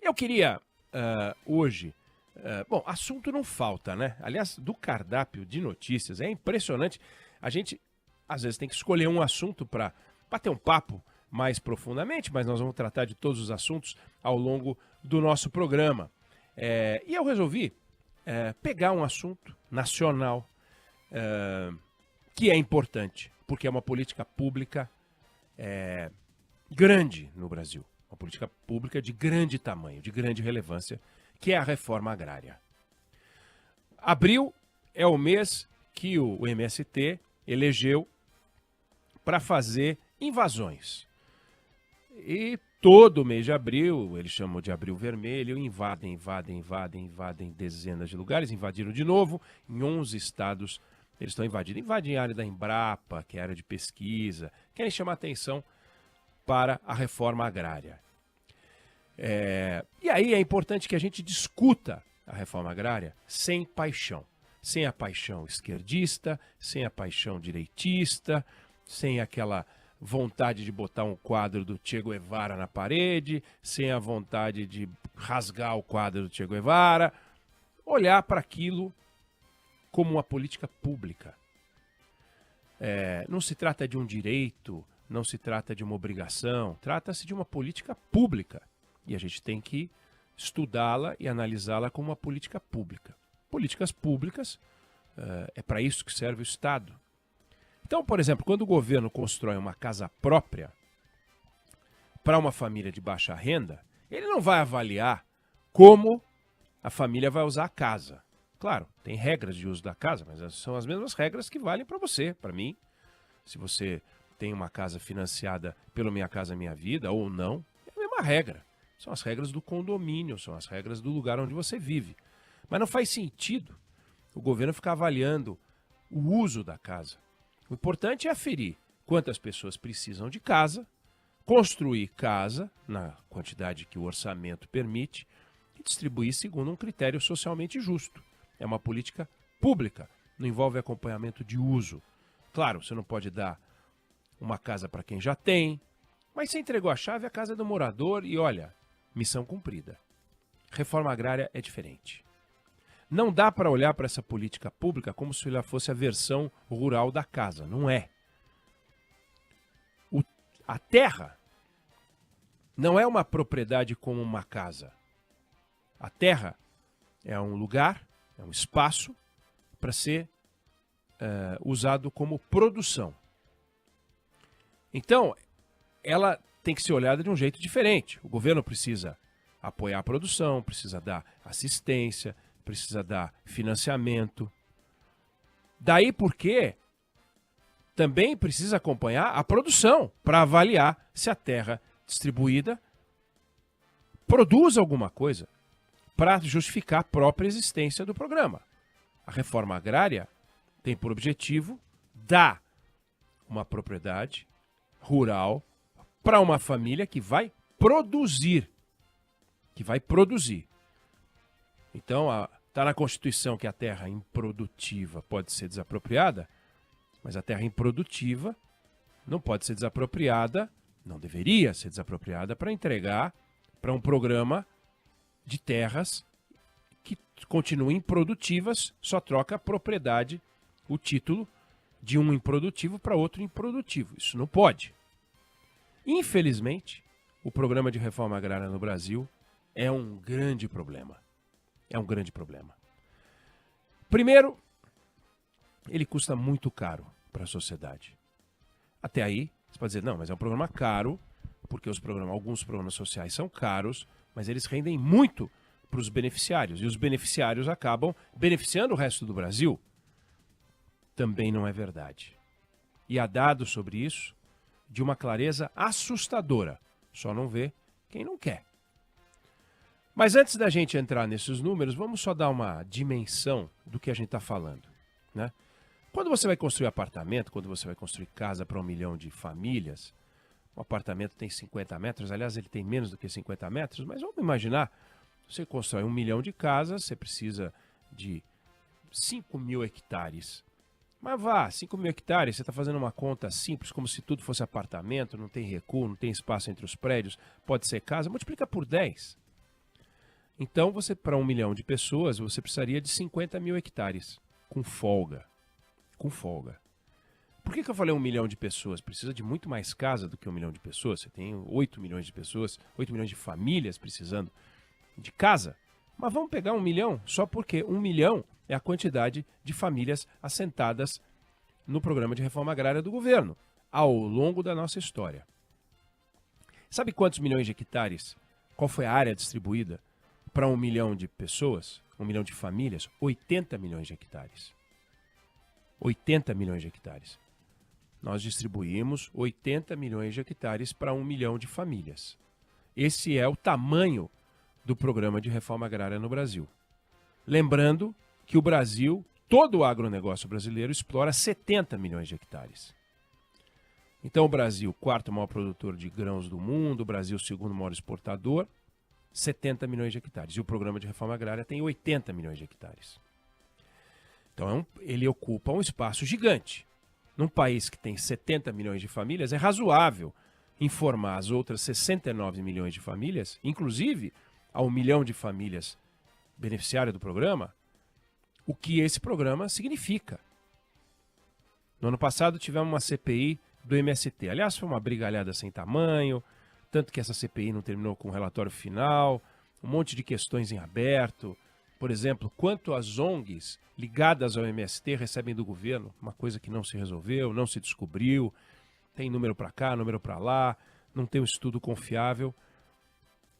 Eu queria hoje... bom, assunto não falta, né? Aliás, do cardápio de notícias, é impressionante. A gente, às vezes, tem que escolher um assunto para bater um papo mais profundamente, mas nós vamos tratar de todos os assuntos ao longo do nosso programa. E eu resolvi pegar um assunto nacional que é importante, porque é uma política pública grande no Brasil. Uma política pública de grande tamanho, de grande relevância, que é a reforma agrária. Abril é o mês que o MST elegeu para fazer invasões. E todo mês de abril, eles chamam de abril vermelho, invadem dezenas de lugares, invadiram de novo em 11 estados. Eles estão invadindo, invadem a área da Embrapa, que é a área de pesquisa, querem chamar atenção para a reforma agrária. E aí é importante que a gente discuta a reforma agrária sem paixão. Sem a paixão esquerdista, sem a paixão direitista, sem aquela vontade de botar um quadro do Che Guevara na parede, sem a vontade de rasgar o quadro do Che Guevara. Olhar para aquilo como uma política pública. Não se trata de um direito, não se trata de uma obrigação, trata-se de uma política pública. E a gente tem que estudá-la e analisá-la como uma política pública. Políticas públicas, é para isso que serve o Estado. Então, por exemplo, quando o governo constrói uma casa própria para uma família de baixa renda, ele não vai avaliar como a família vai usar a casa. Claro, tem regras de uso da casa, mas são as mesmas regras que valem para você, para mim. Se você tem uma casa financiada pelo Minha Casa Minha Vida ou não, é a mesma regra. São as regras do condomínio, são as regras do lugar onde você vive. Mas não faz sentido o governo ficar avaliando o uso da casa. O importante é aferir quantas pessoas precisam de casa, construir casa na quantidade que o orçamento permite e distribuir segundo um critério socialmente justo. É uma política pública, não envolve acompanhamento de uso. Claro, você não pode dar uma casa para quem já tem, mas você entregou a chave, a casa é do morador e olha, missão cumprida. Reforma agrária é diferente. Não dá para olhar para essa política pública como se ela fosse a versão rural da casa. Não é. A terra não é uma propriedade como uma casa. A terra é um lugar, é um espaço para ser usado como produção. Então, ela tem que ser olhada de um jeito diferente. O governo precisa apoiar a produção, precisa dar assistência, precisa dar financiamento. Daí porque também precisa acompanhar a produção para avaliar se a terra distribuída produz alguma coisa para justificar a própria existência do programa. A reforma agrária tem por objetivo dar uma propriedade rural para uma família que vai produzir. Então, está na Constituição que a terra improdutiva pode ser desapropriada, mas a terra improdutiva não pode ser desapropriada, não deveria ser desapropriada para entregar para um programa de terras que continuem improdutivas, só troca a propriedade, o título de um improdutivo para outro improdutivo. Isso não pode. Infelizmente, o programa de reforma agrária no Brasil é um grande problema. É um grande problema. Primeiro, ele custa muito caro para a sociedade. Até aí, você pode dizer, não, mas é um programa caro, porque alguns programas sociais são caros, mas eles rendem muito para os beneficiários. E os beneficiários acabam beneficiando o resto do Brasil. Também não é verdade. E há dados sobre isso de uma clareza assustadora. Só não vê quem não quer. Mas antes da gente entrar nesses números, vamos só dar uma dimensão do que a gente está falando, né? Quando você vai construir apartamento, quando você vai construir casa para 1 milhão de famílias, um apartamento tem 50 metros, aliás, ele tem menos do que 50 metros, mas vamos imaginar, você constrói 1 milhão de casas, você precisa de 5 mil hectares. Mas 5 mil hectares, você está fazendo uma conta simples, como se tudo fosse apartamento, não tem recuo, não tem espaço entre os prédios, pode ser casa, multiplica por 10. Então, você para 1 milhão de pessoas, você precisaria de 50 mil hectares, com folga. Com folga. Por que eu falei 1 milhão de pessoas? Precisa de muito mais casa do que 1 milhão de pessoas. Você tem 8 milhões de pessoas, 8 milhões de famílias precisando de casa. Mas vamos pegar 1 milhão só porque 1 milhão é a quantidade de famílias assentadas no programa de reforma agrária do governo, ao longo da nossa história. Sabe quantos milhões de hectares? Qual foi a área distribuída para 1 milhão de pessoas? 1 milhão de famílias? 80 milhões de hectares. 80 milhões de hectares. Nós distribuímos 80 milhões de hectares para 1 milhão de famílias. Esse é o tamanho do programa de reforma agrária no Brasil. Lembrando que o Brasil, todo o agronegócio brasileiro, explora 70 milhões de hectares. Então o Brasil, quarto maior produtor de grãos do mundo, o Brasil, segundo maior exportador, 70 milhões de hectares. E o programa de reforma agrária tem 80 milhões de hectares. Então ele ocupa um espaço gigante. Num país que tem 70 milhões de famílias, é razoável informar as outras 69 milhões de famílias, inclusive a 1 milhão de famílias beneficiárias do programa, o que esse programa significa. No ano passado tivemos uma CPI do MST. Aliás, foi uma brigalhada sem tamanho, tanto que essa CPI não terminou com o relatório final, um monte de questões em aberto. Por exemplo, quanto as ONGs ligadas ao MST recebem do governo, uma coisa que não se resolveu, não se descobriu, tem número para cá, número para lá, não tem um estudo confiável.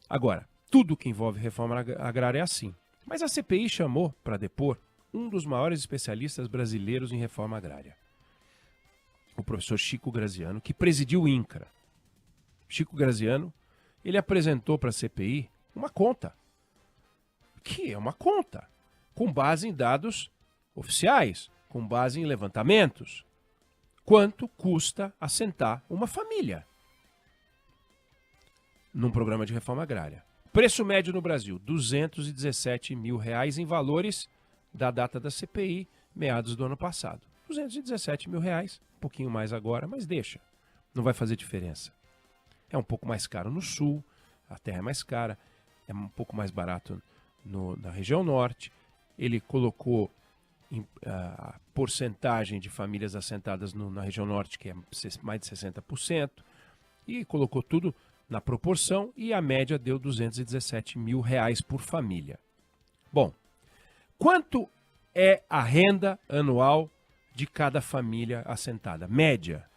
Agora, tudo que envolve reforma agrária é assim. Mas a CPI chamou para depor um dos maiores especialistas brasileiros em reforma agrária, o professor Chico Graziano, que presidiu o INCRA. Chico Graziano, ele apresentou para a CPI uma conta, que é uma conta, com base em dados oficiais, com base em levantamentos. Quanto custa assentar uma família num programa de reforma agrária? Preço médio no Brasil, R$217 mil em valores da data da CPI, meados do ano passado. R$217 mil, um pouquinho mais agora, mas deixa, não vai fazer diferença. É um pouco mais caro no sul, a terra é mais cara, é um pouco mais barato na região norte. Ele colocou a porcentagem de famílias assentadas na região norte, que é mais de 60%, e colocou tudo na proporção, e a média deu R$217 mil por família. Bom, quanto é a renda anual de cada família assentada? Média,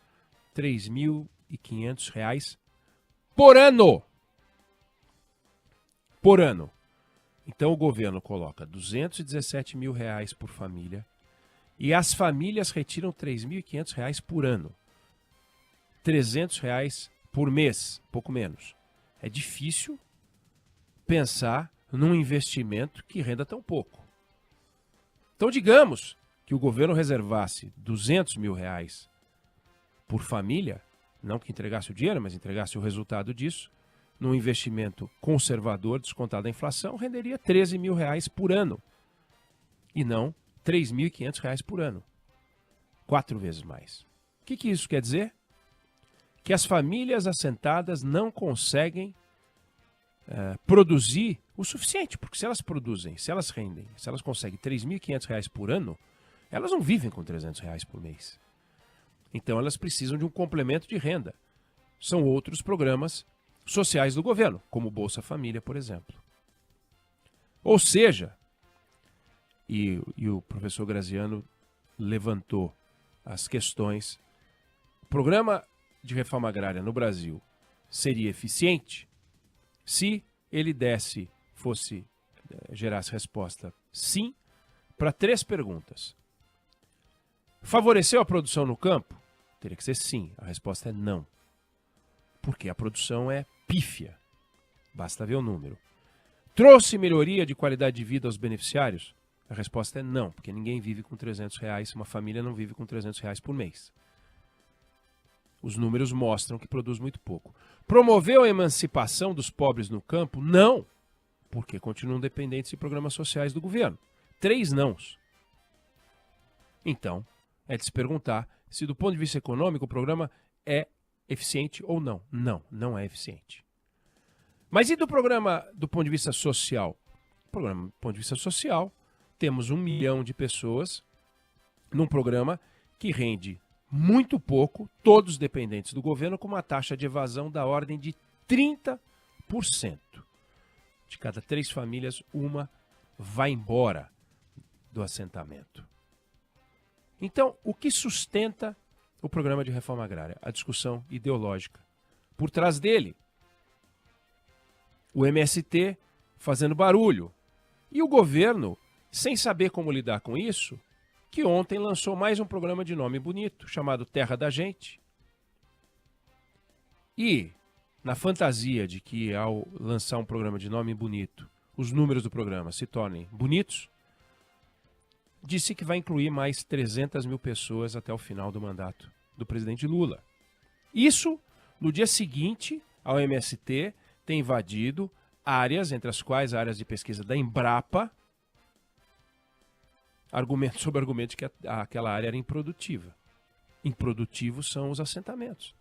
R$3.500 por ano. Por ano. Então o governo coloca R$217 mil por família e as famílias retiram R$3.500 por ano. R$300 por mês, pouco menos. É difícil pensar num investimento que renda tão pouco. Então digamos que o governo reservasse R$200 mil por família, não que entregasse o dinheiro, mas entregasse o resultado disso, num investimento conservador, descontado a inflação, renderia R$13 mil por ano. E não R$3.500 por ano. 4 vezes mais. O que isso quer dizer? Que as famílias assentadas não conseguem produzir o suficiente. Porque se elas produzem, se elas rendem, se elas conseguem R$3.500 por ano, elas não vivem com R$300 por mês. Então elas precisam de um complemento de renda. São outros programas sociais do governo, como Bolsa Família, por exemplo. Ou seja, e o professor Graziano levantou as questões, o programa de reforma agrária no Brasil seria eficiente se ele gerasse resposta sim para 3 perguntas. Favoreceu a produção no campo? Teria que ser sim. A resposta é não. Porque a produção é pífia. Basta ver o número. Trouxe melhoria de qualidade de vida aos beneficiários? A resposta é não, porque ninguém vive com R$300, uma família não vive com R$300 por mês. Os números mostram que produz muito pouco. Promoveu a emancipação dos pobres no campo? Não, porque continuam dependentes de programas sociais do governo. 3 nãos. Então, é de se perguntar se do ponto de vista econômico o programa é eficiente ou não. Não, não é eficiente. Mas e do programa do ponto de vista social? Programa do ponto de vista social, temos 1 milhão de pessoas num programa que rende muito pouco, todos dependentes do governo, com uma taxa de evasão da ordem de 30%. De cada 3 famílias, uma vai embora do assentamento. Então, o que sustenta o programa de reforma agrária? A discussão ideológica. Por trás dele, o MST fazendo barulho. E o governo, sem saber como lidar com isso, que ontem lançou mais um programa de nome bonito, chamado Terra da Gente. E, na fantasia de que ao lançar um programa de nome bonito, os números do programa se tornem bonitos, disse que vai incluir mais 300 mil pessoas até o final do mandato do presidente Lula. Isso, no dia seguinte, ao MST ter invadido áreas, entre as quais áreas de pesquisa da Embrapa, argumento sobre argumento de que aquela área era improdutiva. Improdutivos são os assentamentos.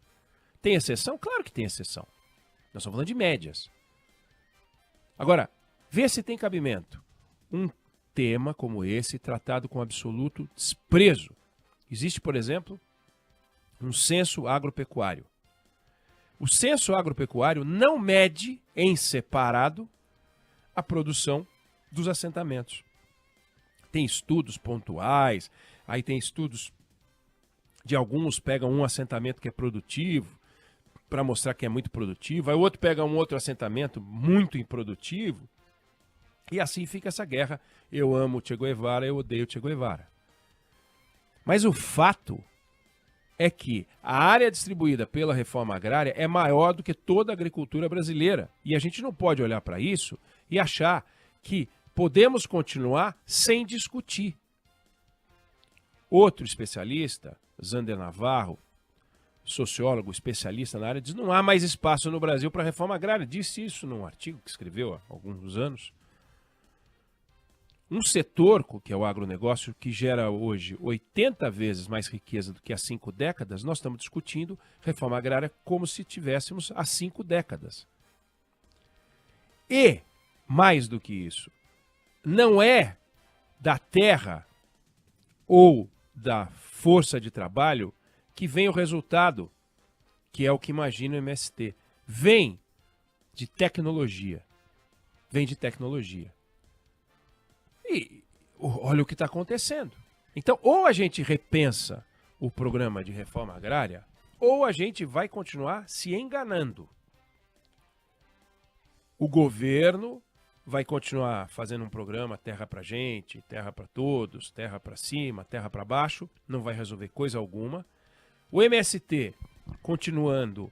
Tem exceção? Claro que tem exceção. Nós estamos falando de médias. Agora, vê se tem cabimento. Um tema como esse tratado com absoluto desprezo. Existe, por exemplo, um censo agropecuário. O censo agropecuário não mede em separado a produção dos assentamentos. Tem estudos pontuais, aí tem estudos de alguns pegam um assentamento que é produtivo para mostrar que é muito produtivo, aí o outro pega um outro assentamento muito improdutivo, e assim fica essa guerra. Eu amo o Che Guevara, eu odeio o Che Guevara. Mas o fato é que a área distribuída pela reforma agrária é maior do que toda a agricultura brasileira. E a gente não pode olhar para isso e achar que podemos continuar sem discutir. Outro especialista, Zander Navarro, sociólogo especialista na área, diz que não há mais espaço no Brasil para a reforma agrária. Disse isso num artigo que escreveu há alguns anos. Um setor, que é o agronegócio, que gera hoje 80 vezes mais riqueza do que há 5 décadas, nós estamos discutindo reforma agrária como se tivéssemos há 5 décadas. E, mais do que isso, não é da terra ou da força de trabalho que vem o resultado, que é o que imagina o MST. Vem de tecnologia. Vem de tecnologia. E olha o que está acontecendo. Então, ou a gente repensa o programa de reforma agrária, ou a gente vai continuar se enganando. O governo vai continuar fazendo um programa terra pra gente, terra para todos, terra para cima, terra para baixo, não vai resolver coisa alguma. O MST continuando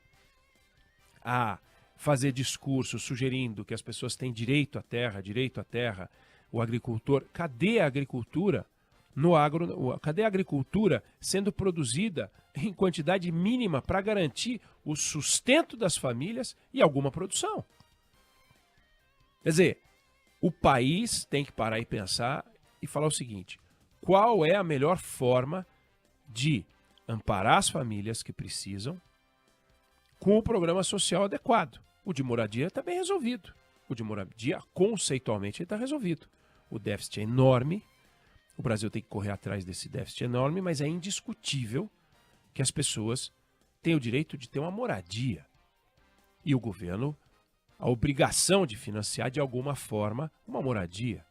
a fazer discursos sugerindo que as pessoas têm direito à terra, o agricultor, cadê a agricultura no agro? Cadê a agricultura sendo produzida em quantidade mínima para garantir o sustento das famílias e alguma produção? Quer dizer, o país tem que parar e pensar e falar o seguinte: qual é a melhor forma de amparar as famílias que precisam com o programa social adequado? O de moradia está bem resolvido. O de moradia, conceitualmente, está resolvido. O déficit é enorme, o Brasil tem que correr atrás desse déficit enorme, mas é indiscutível que as pessoas têm o direito de ter uma moradia. E o governo, a obrigação de financiar de alguma forma uma moradia.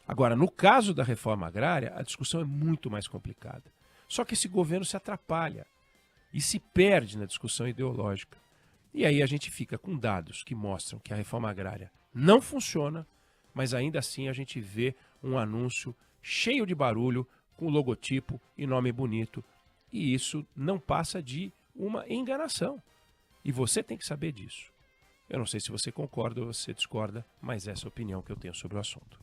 Agora, no caso da reforma agrária, a discussão é muito mais complicada. Só que esse governo se atrapalha e se perde na discussão ideológica. E aí a gente fica com dados que mostram que a reforma agrária não funciona, mas ainda assim a gente vê um anúncio cheio de barulho, com logotipo e nome bonito. E isso não passa de uma enganação. E você tem que saber disso. Eu não sei se você concorda ou você discorda, mas essa é a opinião que eu tenho sobre o assunto.